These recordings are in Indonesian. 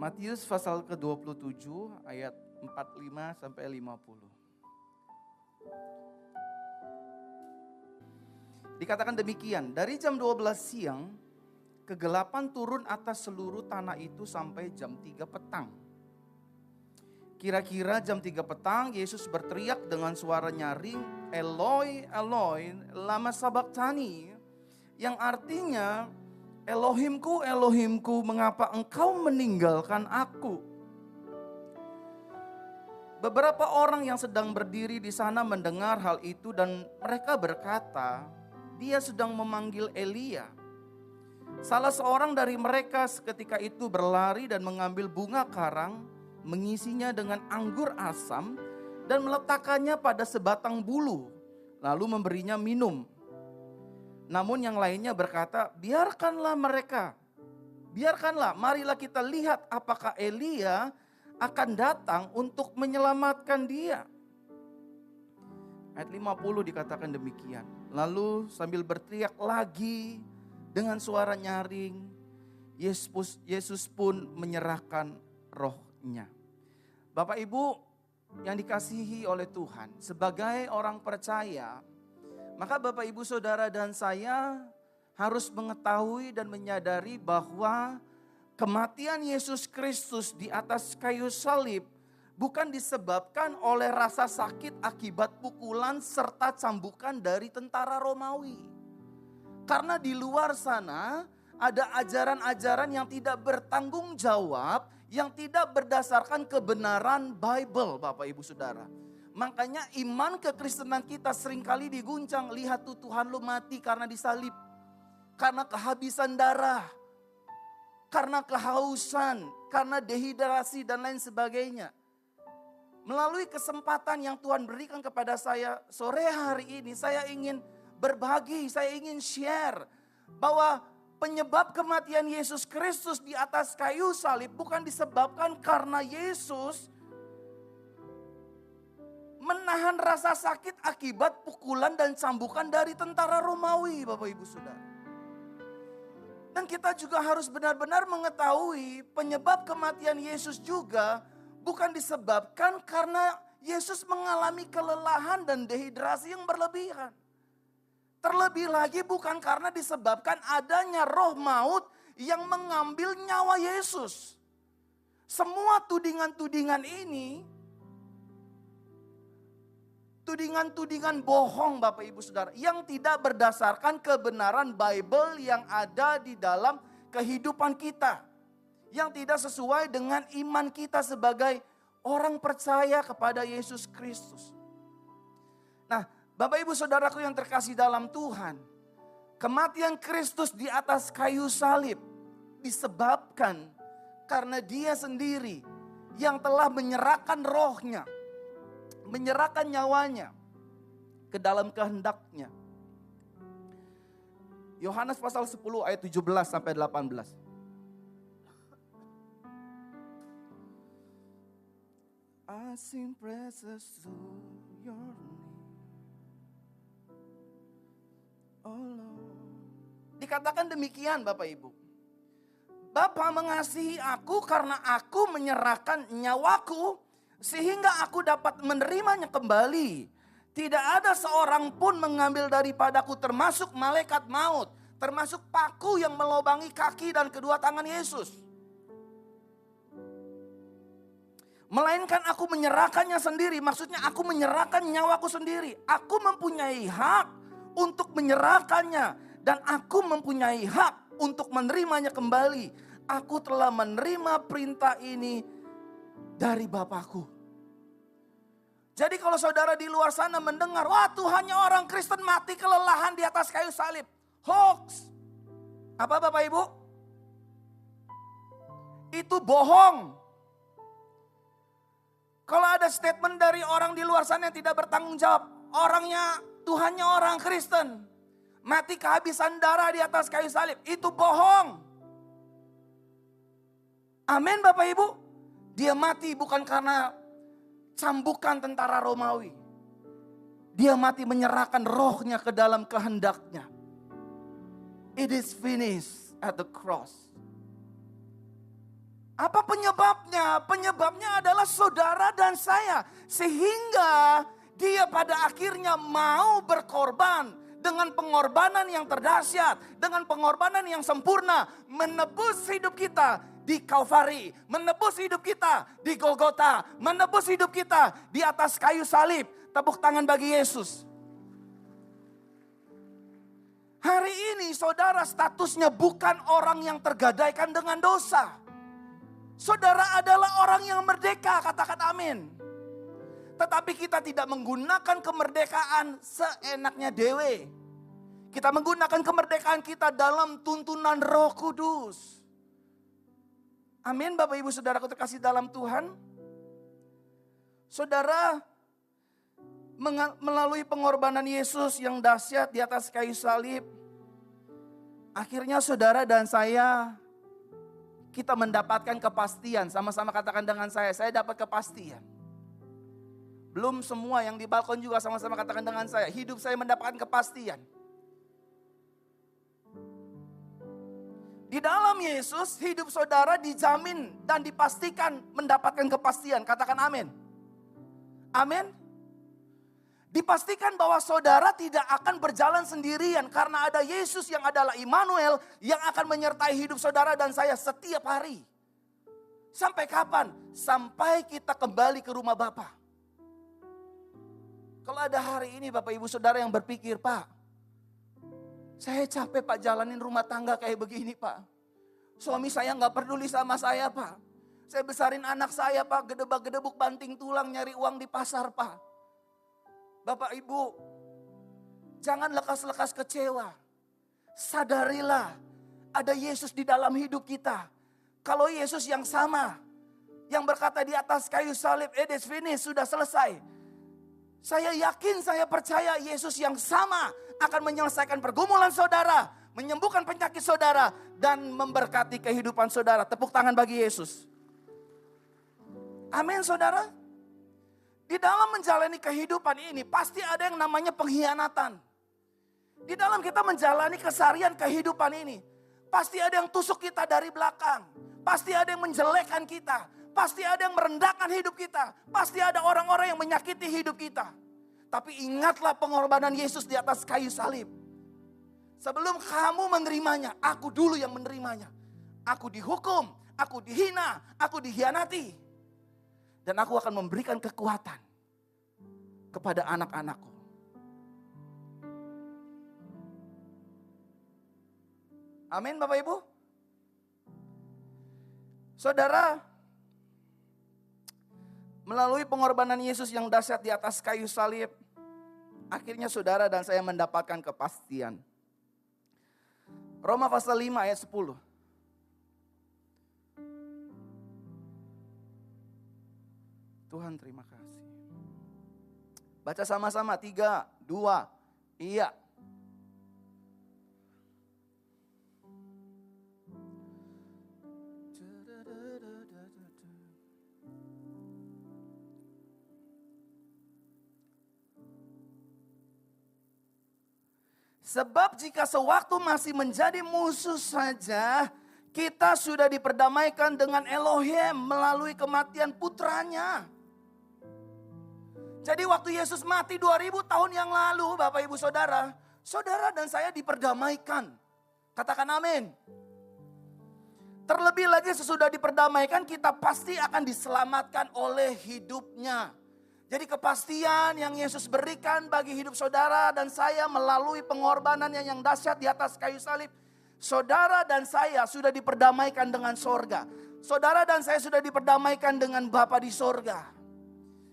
Matius pasal ke-27 ayat 45 sampai 50. Dikatakan demikian, dari jam 12 siang kegelapan turun atas seluruh tanah itu sampai jam 3 petang. Kira-kira jam 3 petang Yesus berteriak dengan suara nyaring, Eloi, Eloi, lama sabachthani, yang artinya, Elohimku, Elohimku, mengapa engkau meninggalkan aku? Beberapa orang yang sedang berdiri di sana mendengar hal itu dan mereka berkata, dia sedang memanggil Elia. Salah seorang dari mereka seketika itu berlari dan mengambil bunga karang, mengisinya dengan anggur asam dan meletakkannya pada sebatang bulu, lalu memberinya minum. Namun yang lainnya berkata, biarkanlah mereka, biarkanlah, marilah kita lihat apakah Elia akan datang untuk menyelamatkan dia. Ayat 50 dikatakan demikian. Lalu sambil berteriak lagi dengan suara nyaring, Yesus pun menyerahkan rohnya. Bapak Ibu yang dikasihi oleh Tuhan, sebagai orang percaya, maka Bapak Ibu Saudara dan saya harus mengetahui dan menyadari bahwa kematian Yesus Kristus di atas kayu salib bukan disebabkan oleh rasa sakit akibat pukulan serta cambukan dari tentara Romawi. Karena di luar sana ada ajaran-ajaran yang tidak bertanggung jawab, yang tidak berdasarkan kebenaran Bible, Bapak Ibu Saudara. Makanya iman kekristenan kita seringkali diguncang. Lihat tuh, Tuhan lu mati karena disalib, karena kehabisan darah, karena kehausan, karena dehidrasi dan lain sebagainya. Melalui kesempatan yang Tuhan berikan kepada saya sore hari ini, saya ingin berbagi, saya ingin share bahwa penyebab kematian Yesus Kristus di atas kayu salib bukan disebabkan karena Yesus menahan rasa sakit akibat pukulan dan cambukan dari tentara Romawi, Bapak Ibu Saudara. Dan kita juga harus benar-benar mengetahui penyebab kematian Yesus juga bukan disebabkan karena Yesus mengalami kelelahan dan dehidrasi yang berlebihan. Terlebih lagi bukan karena disebabkan adanya roh maut yang mengambil nyawa Yesus. Semua tudingan-tudingan ini, tudingan-tudingan bohong Bapak Ibu Saudara, yang tidak berdasarkan kebenaran Bible yang ada di dalam kehidupan kita. Yang tidak sesuai dengan iman kita sebagai orang percaya kepada Yesus Kristus. Nah, Bapak Ibu Saudaraku yang terkasih dalam Tuhan, kematian Kristus di atas kayu salib disebabkan karena Dia sendiri yang telah menyerahkan rohnya, menyerahkan nyawanya ke dalam kehendak-Nya. Yohanes pasal 10 ayat 17 sampai 18. I sing praises to your name, oh Lord. Dikatakan demikian Bapak Ibu. Bapa mengasihi aku karena aku menyerahkan nyawaku sehingga aku dapat menerimanya kembali. Tidak ada seorang pun mengambil daripadaku, termasuk malaikat maut, termasuk paku yang melobangi kaki dan kedua tangan Yesus. Melainkan aku menyerahkannya sendiri, maksudnya aku menyerahkan nyawaku sendiri. Aku mempunyai hak untuk menyerahkannya dan aku mempunyai hak untuk menerimanya kembali. Aku telah menerima perintah ini dari Bapakku. Jadi kalau saudara di luar sana mendengar, wah Tuhannya orang Kristen mati kelelahan di atas kayu salib. Hoax. Apa Bapak Ibu? Itu bohong. Kalau ada statement dari orang di luar sana yang tidak bertanggung jawab, orangnya, Tuhannya orang Kristen, mati kehabisan darah di atas kayu salib, itu bohong. Amin Bapak Ibu. Dia mati bukan karena cambukan tentara Romawi. Dia mati menyerahkan rohnya ke dalam kehendak-Nya. It is finished at the cross. Apa penyebabnya? Penyebabnya adalah saudara dan saya. Sehingga dia pada akhirnya mau berkorban dengan pengorbanan yang terdahsyat, dengan pengorbanan yang sempurna, menebus hidup kita di Kalvari, menebus hidup kita di Golgota, menebus hidup kita di atas kayu salib. Tepuk tangan bagi Yesus. Hari ini saudara statusnya bukan orang yang tergadaikan dengan dosa. Saudara adalah orang yang merdeka, katakan amin. Tetapi kita tidak menggunakan kemerdekaan seenaknya dewe. Kita menggunakan kemerdekaan kita dalam tuntunan Roh Kudus. Amin, Bapak Ibu Saudaraku terkasih dalam Tuhan. Saudara, melalui pengorbanan Yesus yang dahsyat di atas kayu salib, akhirnya saudara dan saya, kita mendapatkan kepastian. Sama-sama katakan dengan saya dapat kepastian. Belum semua yang di balkon juga sama-sama katakan dengan saya, hidup saya mendapatkan kepastian. Di dalam Yesus, hidup saudara dijamin dan dipastikan mendapatkan kepastian. Katakan amin. Amin. Dipastikan bahwa saudara tidak akan berjalan sendirian karena ada Yesus yang adalah Immanuel yang akan menyertai hidup saudara dan saya setiap hari. Sampai kapan? Sampai kita kembali ke rumah Bapa. Kalau ada hari ini Bapak Ibu Saudara yang berpikir, Pak, saya capek Pak jalanin rumah tangga kayak begini Pak. Suami saya gak peduli sama saya Pak. Saya besarin anak saya Pak, gedebak-gedebuk banting tulang nyari uang di pasar Pak. Bapak Ibu, jangan lekas-lekas kecewa. Sadarilah ada Yesus di dalam hidup kita. Kalau Yesus yang sama, yang berkata di atas kayu salib, it is finished, sudah selesai. Saya yakin, saya percaya Yesus yang sama akan menyelesaikan pergumulan saudara, menyembuhkan penyakit saudara, dan memberkati kehidupan saudara. Tepuk tangan bagi Yesus. Amin saudara. Di dalam menjalani kehidupan ini pasti ada yang namanya pengkhianatan. Di dalam kita menjalani keseharian kehidupan ini, pasti ada yang tusuk kita dari belakang. Pasti ada yang menjelekkan kita. Pasti ada yang merendahkan hidup kita. Pasti ada orang-orang yang menyakiti hidup kita. Tapi ingatlah pengorbanan Yesus di atas kayu salib. Sebelum kamu menerimanya, aku dulu yang menerimanya. Aku dihukum, aku dihina, aku dikhianati. Dan aku akan memberikan kekuatan kepada anak-anakku. Amin Bapak Ibu. Saudara, melalui pengorbanan Yesus yang dahsyat di atas kayu salib, akhirnya saudara dan saya mendapatkan kepastian. Roma pasal 5 ayat 10. Tuhan terima kasih. Baca sama-sama, 3, 2, iya. Sebab jika sewaktu masih menjadi musuh saja, kita sudah diperdamaikan dengan Elohim melalui kematian putranya. Jadi waktu Yesus mati 2000 tahun yang lalu, Bapak Ibu Saudara, saudara dan saya diperdamaikan. Katakan amin. Terlebih lagi sesudah diperdamaikan, kita pasti akan diselamatkan oleh hidupnya. Jadi kepastian yang Yesus berikan bagi hidup saudara dan saya melalui pengorbanan yang dahsyat di atas kayu salib. Saudara dan saya sudah diperdamaikan dengan sorga. Saudara dan saya sudah diperdamaikan dengan Bapa di sorga.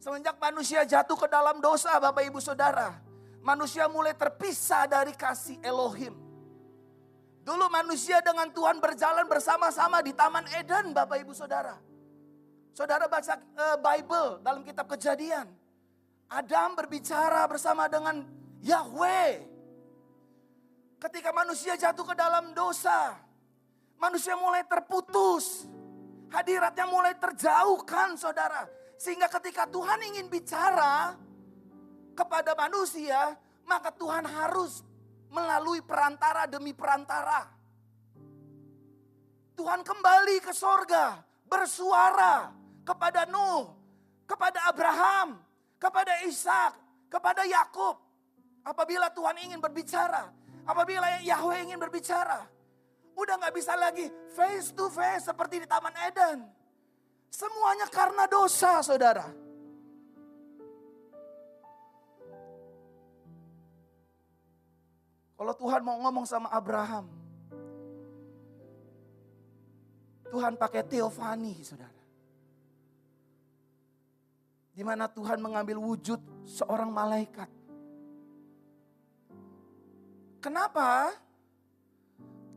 Semenjak manusia jatuh ke dalam dosa Bapak Ibu Saudara, manusia mulai terpisah dari kasih Elohim. Dulu manusia dengan Tuhan berjalan bersama-sama di Taman Eden Bapak Ibu Saudara. Saudara baca Bible dalam kitab Kejadian. Adam berbicara bersama dengan Yahweh. Ketika manusia jatuh ke dalam dosa, manusia mulai terputus. Hadiratnya mulai terjauhkan saudara. Sehingga ketika Tuhan ingin bicara kepada manusia, maka Tuhan harus melalui perantara demi perantara. Tuhan kembali ke sorga. bersuara kepada Nuh, kepada Abraham, kepada Ishak, kepada Yakub. Apabila Tuhan ingin berbicara, apabila Yahweh ingin berbicara, udah gak bisa lagi face to face seperti di Taman Eden. Semuanya karena dosa, saudara. Kalau Tuhan mau ngomong sama Abraham, Tuhan pakai teofani, saudara. Di mana Tuhan mengambil wujud seorang malaikat. Kenapa?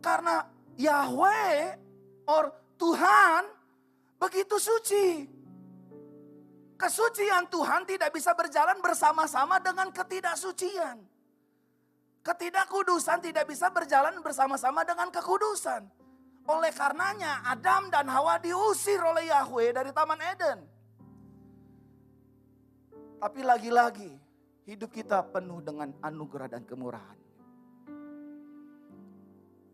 Karena Yahweh or Tuhan begitu suci. Kesucian Tuhan tidak bisa berjalan bersama-sama dengan ketidaksucian. Ketidakkudusan tidak bisa berjalan bersama-sama dengan kekudusan. Oleh karenanya Adam dan Hawa diusir oleh Yahweh dari Taman Eden. Tapi lagi-lagi hidup kita penuh dengan anugerah dan kemurahan.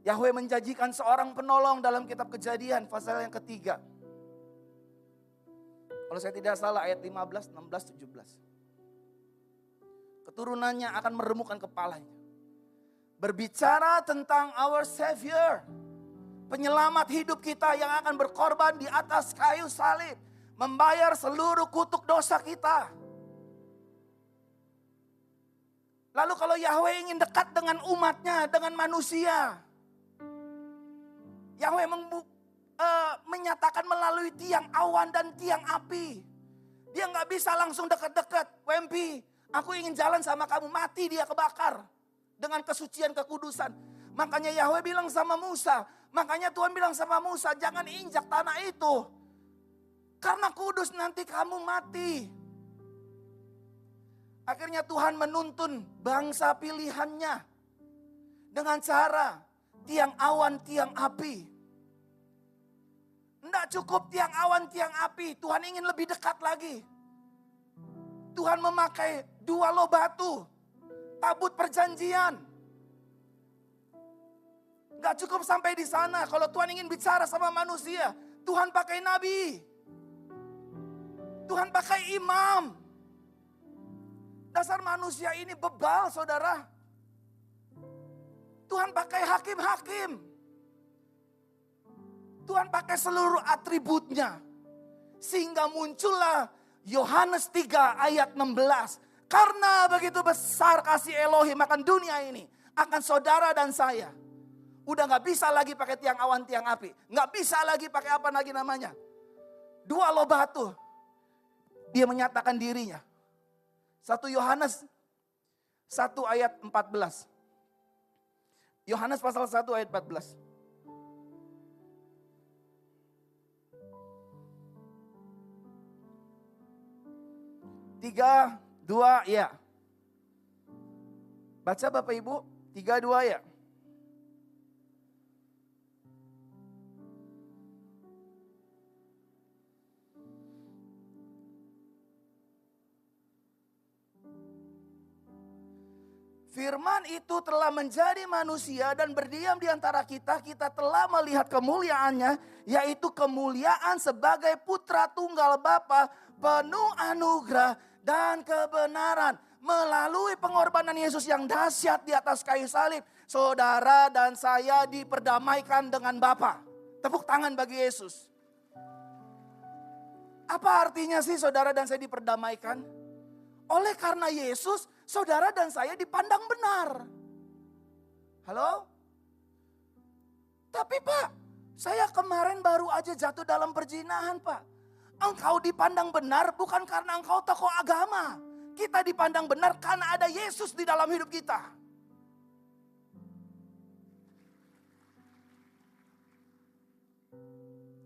Yahweh menjanjikan seorang penolong dalam kitab Kejadian pasal yang ketiga. Kalau saya tidak salah ayat 15, 16, 17. Keturunannya akan meremukkan kepalanya. Berbicara tentang our Savior. Penyelamat hidup kita yang akan berkorban di atas kayu salib. Membayar seluruh kutuk dosa kita. Lalu kalau Yahweh ingin dekat dengan umatnya, dengan manusia. Yahweh menyatakan melalui tiang awan dan tiang api. Dia gak bisa langsung dekat-dekat. Wempi, aku ingin jalan sama kamu, mati dia kebakar. Dengan kesucian kekudusan. Makanya Yahweh bilang sama Musa. Makanya Tuhan bilang sama Musa, jangan injak tanah itu. Karena kudus nanti kamu mati. Akhirnya Tuhan menuntun bangsa pilihannya. Dengan cara tiang awan, tiang api. Tidak cukup tiang awan, tiang api. Tuhan ingin lebih dekat lagi. Tuhan memakai 2 loh batu. Tabut perjanjian. Gak cukup sampai di sana. Kalau Tuhan ingin bicara sama manusia, Tuhan pakai nabi. Tuhan pakai imam. Dasar manusia ini bebal, saudara. Tuhan pakai hakim-hakim. Tuhan pakai seluruh atributnya. Sehingga muncullah Yohanes 3 ayat 16. Karena begitu besar kasih Elohim akan dunia ini. Akan saudara dan saya. Udah gak bisa lagi pakai tiang awan, tiang api. Gak bisa lagi pakai apa lagi namanya. 2 loh batu. Dia menyatakan dirinya. 1 Yohanes 1 ayat 14. Yohanes pasal 1 ayat 14. 3, 2, ya. Baca Bapak Ibu, 3, 2 ya. Firman itu telah menjadi manusia dan berdiam di antara kita. Kita telah melihat kemuliaannya, yaitu kemuliaan sebagai putra tunggal Bapa, penuh anugerah dan kebenaran. Melalui pengorbanan Yesus yang dahsyat di atas kayu salib, saudara dan saya diperdamaikan dengan Bapa. Tepuk tangan bagi Yesus. Apa artinya sih saudara dan saya diperdamaikan? Oleh karena Yesus, saudara dan saya dipandang benar. Halo? Tapi Pak, saya kemarin baru aja jatuh dalam perzinahan Pak. Engkau dipandang benar bukan karena engkau tokoh agama. Kita dipandang benar karena ada Yesus di dalam hidup kita.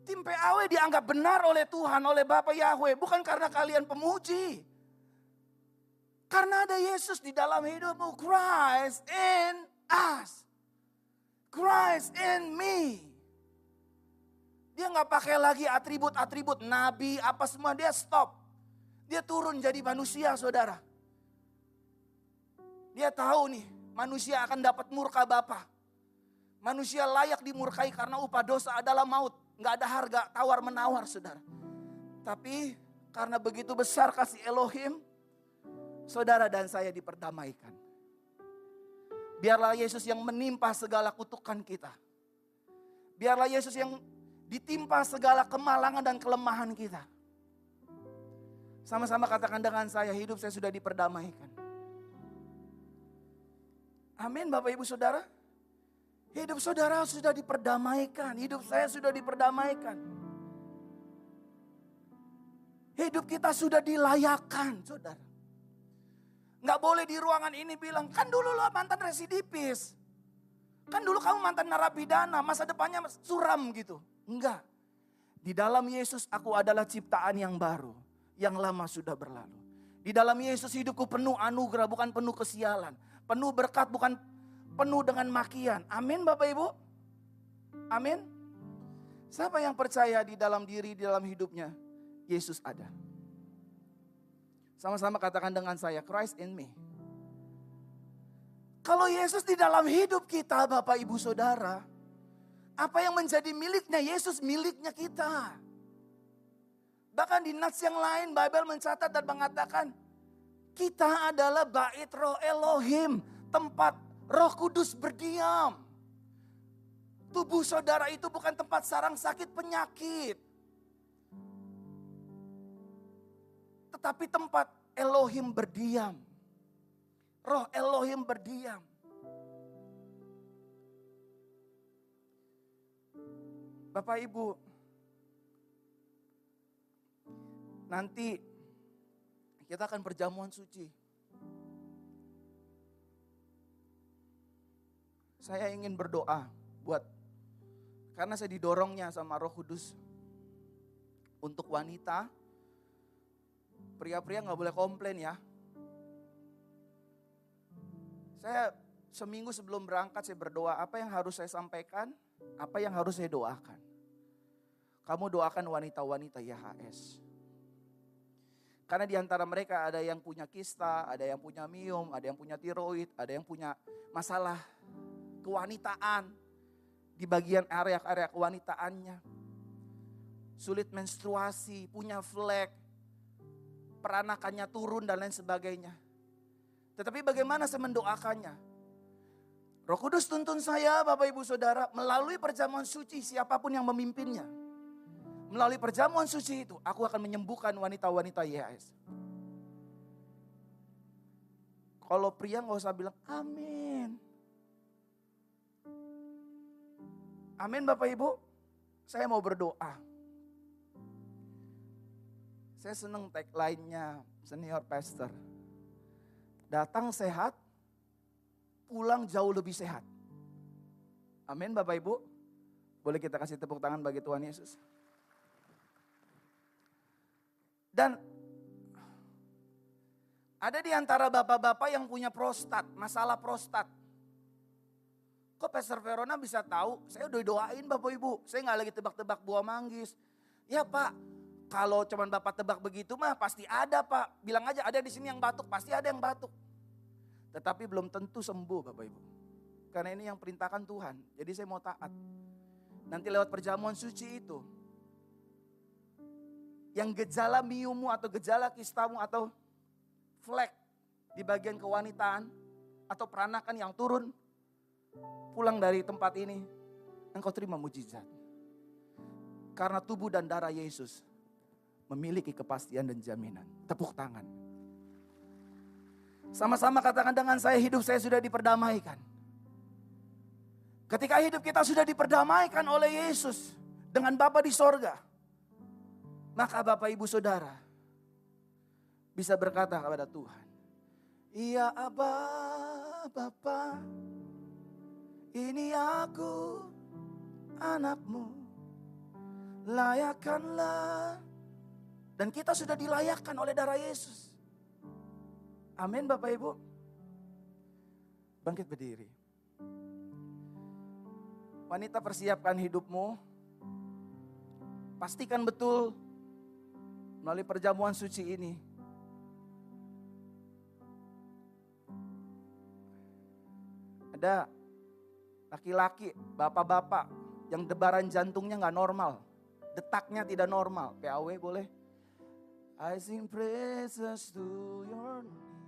Tim PAW dianggap benar oleh Tuhan, oleh Bapa Yahweh. Bukan karena kalian pemuji. Karena ada Yesus di dalam hidupmu. Christ in us. Christ in me. Dia gak pakai lagi atribut-atribut nabi apa semua. Dia stop. Dia turun jadi manusia saudara. Dia tahu nih manusia akan dapat murka Bapa. Manusia layak dimurkai karena upah dosa adalah maut. Nggak ada harga tawar-menawar saudara. Tapi karena begitu besar kasih Elohim, saudara dan saya diperdamaikan. Biarlah Yesus yang menimpa segala kutukan kita. Biarlah Yesus yang ditimpa segala kemalangan dan kelemahan kita. Sama-sama katakan dengan saya, hidup saya sudah diperdamaikan. Amin Bapak Ibu Saudara. Hidup saudara sudah diperdamaikan. Hidup saya sudah diperdamaikan. Hidup kita sudah dilayakkan saudara. Nggak boleh di ruangan ini bilang, kan dulu lo mantan residivis. Kan dulu kamu mantan narapidana, masa depannya suram gitu. Enggak. Di dalam Yesus aku adalah ciptaan yang baru. Yang lama sudah berlalu. Di dalam Yesus hidupku penuh anugerah, bukan penuh kesialan. Penuh berkat, bukan penuh dengan makian. Amin Bapak Ibu. Amin. Siapa yang percaya di dalam diri, di dalam hidupnya Yesus ada? Sama-sama katakan dengan saya, Christ in me. Kalau Yesus di dalam hidup kita Bapak Ibu Saudara, apa yang menjadi miliknya Yesus miliknya kita. Bahkan di nats yang lain Bible mencatat dan mengatakan, kita adalah bait roh Elohim, tempat Roh Kudus berdiam. Tubuh saudara itu bukan tempat sarang sakit penyakit. Tetapi tempat Elohim berdiam. Roh Elohim berdiam. Bapak Ibu, nanti kita akan perjamuan suci. Saya ingin berdoa karena saya didorongnya sama Roh Kudus untuk wanita. Pria-pria gak boleh komplain ya. Saya seminggu sebelum berangkat saya berdoa, apa yang harus saya sampaikan, apa yang harus saya doakan. Kamu doakan wanita-wanita YHS. Karena di antara mereka ada yang punya kista, ada yang punya miom, ada yang punya tiroid, ada yang punya masalah kewanitaan. Di bagian area-area kewanitaannya. Sulit menstruasi, punya flek, peranakannya turun dan lain sebagainya. Tetapi bagaimana saya mendoakannya? Roh Kudus tuntun saya Bapak Ibu Saudara melalui perjamuan suci siapapun yang memimpinnya. Melalui perjamuan suci itu aku akan menyembuhkan wanita-wanita YHS. Kalau pria gak usah bilang amin. Amin Bapak Ibu. Saya mau berdoa. Saya senang tagline-nya senior pastor. Datang sehat, pulang jauh lebih sehat. Amin Bapak Ibu. Boleh kita kasih tepuk tangan bagi Tuhan Yesus. Dan ada di antara bapak-bapak yang punya prostat, masalah prostat. Kok Pastor Verona bisa tahu? Saya udah doain Bapak Ibu. Saya gak lagi tebak-tebak buah manggis. Ya Pak, kalau cuman Bapak tebak begitu mah pasti ada Pak. Bilang aja ada di sini yang batuk, pasti ada yang batuk. Tetapi belum tentu sembuh Bapak Ibu. Karena ini yang perintahkan Tuhan. Jadi saya mau taat. Nanti lewat perjamuan suci itu. Yang gejala miummu atau gejala kistamu atau flek di bagian kewanitaan. Atau peranakan yang turun. Pulang dari tempat ini, engkau terima mujizat. Karena tubuh dan darah Yesus memiliki kepastian dan jaminan. Tepuk tangan. Sama-sama katakan dengan saya, hidup saya sudah diperdamaikan. Ketika hidup kita sudah diperdamaikan oleh Yesus dengan Bapa di sorga, maka Bapak Ibu Saudara bisa berkata kepada Tuhan, "Ya Aba, Bapa, ini aku, anakmu, layakkanlah." Dan kita sudah dilayakkan oleh darah Yesus. Amin Bapak Ibu. Bangkit berdiri. Wanita, persiapkan hidupmu. Pastikan betul melalui perjamuan suci ini. Ada laki-laki, bapak-bapak yang debaran jantungnya gak normal. detaknya tidak normal. PAW boleh. I sing praises to your name.